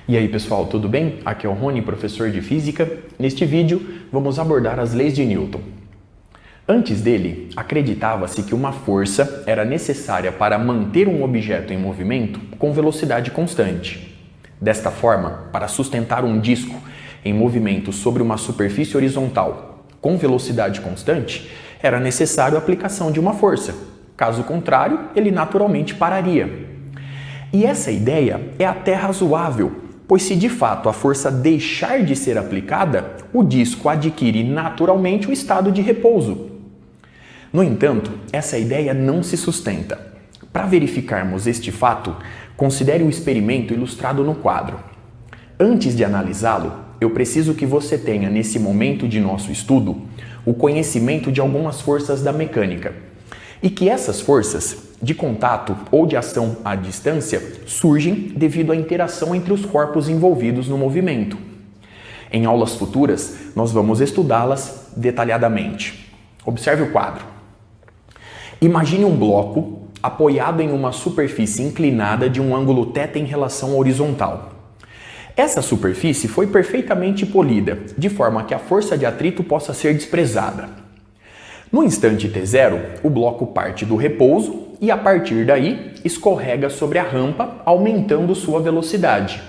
E aí pessoal, tudo bem? Aqui é o Rony, professor de Física. Neste vídeo, vamos abordar as leis de Newton. Antes dele, acreditava-se que uma força era necessária para manter um objeto em movimento com velocidade constante. Desta forma, para sustentar um disco em movimento sobre uma superfície horizontal com velocidade constante, era necessário a aplicação de uma força. Caso contrário, ele naturalmente pararia. E essa ideia é até razoável, pois se de fato a força deixar de ser aplicada, o disco adquire naturalmente o estado de repouso. No entanto, essa ideia não se sustenta. Para verificarmos este fato, considere o experimento ilustrado no quadro. Antes de analisá-lo, eu preciso que você tenha, nesse momento de nosso estudo, o conhecimento de algumas forças da mecânica, e que essas forças, de contato ou de ação à distância, surgem devido à interação entre os corpos envolvidos no movimento. Em aulas futuras, nós vamos estudá-las detalhadamente. Observe o quadro. Imagine um bloco apoiado em uma superfície inclinada de um ângulo θ em relação à horizontal. Essa superfície foi perfeitamente polida, de forma que a força de atrito possa ser desprezada. No instante t0, o bloco parte do repouso e, a partir daí, escorrega sobre a rampa, aumentando sua velocidade.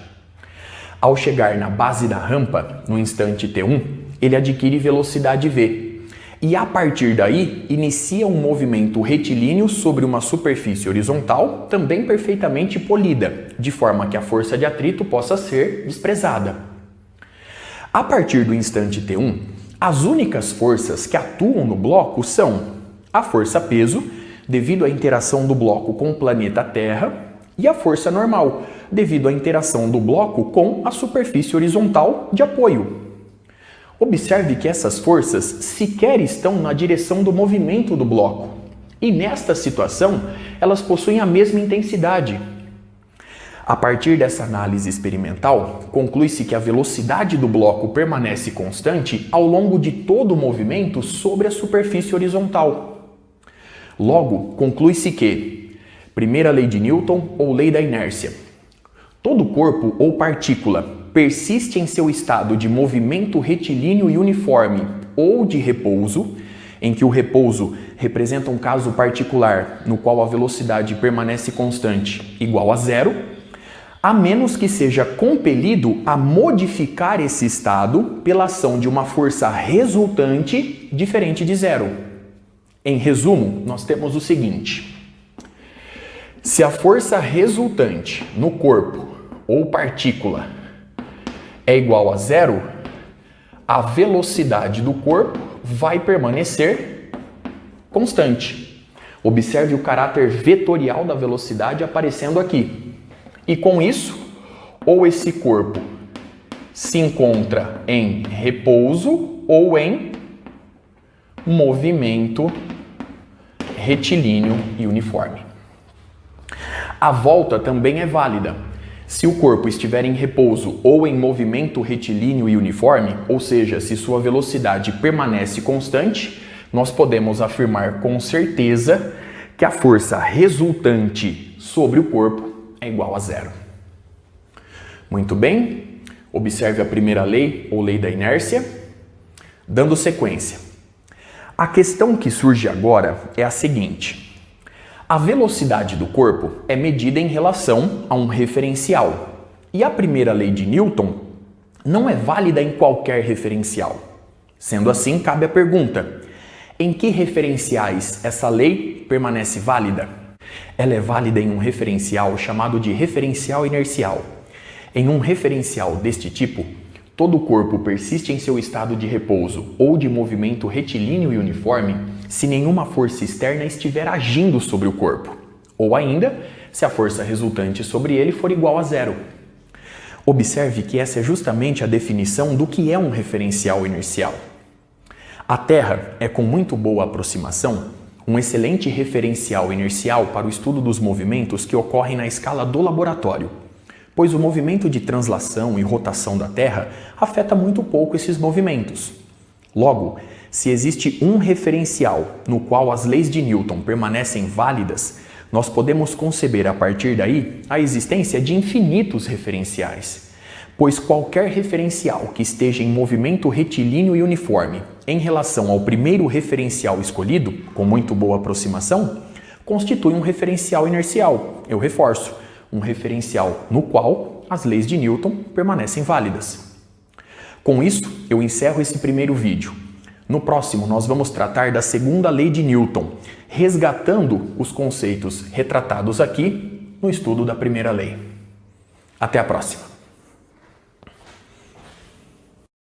Ao chegar na base da rampa, no instante t1, ele adquire velocidade v. E, a partir daí, inicia um movimento retilíneo sobre uma superfície horizontal, também perfeitamente polida, de forma que a força de atrito possa ser desprezada. A partir do instante t1, as únicas forças que atuam no bloco são a força-peso, devido à interação do bloco com o planeta Terra, e a força normal, devido à interação do bloco com a superfície horizontal de apoio. Observe que essas forças sequer estão na direção do movimento do bloco, e nesta situação elas possuem a mesma intensidade. A partir dessa análise experimental, conclui-se que a velocidade do bloco permanece constante ao longo de todo o movimento sobre a superfície horizontal. Logo, conclui-se que, primeira lei de Newton ou lei da inércia, todo corpo ou partícula persiste em seu estado de movimento retilíneo e uniforme ou de repouso, em que o repouso representa um caso particular no qual a velocidade permanece constante igual a zero, a menos que seja compelido a modificar esse estado pela ação de uma força resultante diferente de zero. Em resumo, nós temos o seguinte: se a força resultante no corpo ou partícula é igual a zero, a velocidade do corpo vai permanecer constante. Observe o caráter vetorial da velocidade aparecendo aqui. E com isso, ou esse corpo se encontra em repouso ou em movimento retilíneo e uniforme. A volta também é válida. Se o corpo estiver em repouso ou em movimento retilíneo e uniforme, ou seja, se sua velocidade permanece constante, nós podemos afirmar com certeza que a força resultante sobre o corpo é igual a zero. Muito bem, observe a primeira lei ou lei da inércia. Dando sequência. A questão que surge agora é a seguinte: a velocidade do corpo é medida em relação a um referencial, e a primeira lei de Newton não é válida em qualquer referencial. Sendo assim, cabe a pergunta: em que referenciais essa lei permanece válida? Ela é válida em um referencial chamado de referencial inercial. Em um referencial deste tipo, todo o corpo persiste em seu estado de repouso ou de movimento retilíneo e uniforme se nenhuma força externa estiver agindo sobre o corpo, ou ainda, se a força resultante sobre ele for igual a zero. Observe que essa é justamente a definição do que é um referencial inercial. A Terra é, com muito boa aproximação, um excelente referencial inercial para o estudo dos movimentos que ocorrem na escala do laboratório, pois o movimento de translação e rotação da Terra afeta muito pouco esses movimentos. Logo, se existe um referencial no qual as leis de Newton permanecem válidas, nós podemos conceber a partir daí a existência de infinitos referenciais. pois qualquer referencial que esteja em movimento retilíneo e uniforme em relação ao primeiro referencial escolhido, com muito boa aproximação, constitui um referencial inercial. Eu reforço, um referencial no qual as leis de Newton permanecem válidas. Com isso, eu encerro esse primeiro vídeo. No próximo, nós vamos tratar da segunda lei de Newton, resgatando os conceitos retratados aqui no estudo da primeira lei. Até a próxima!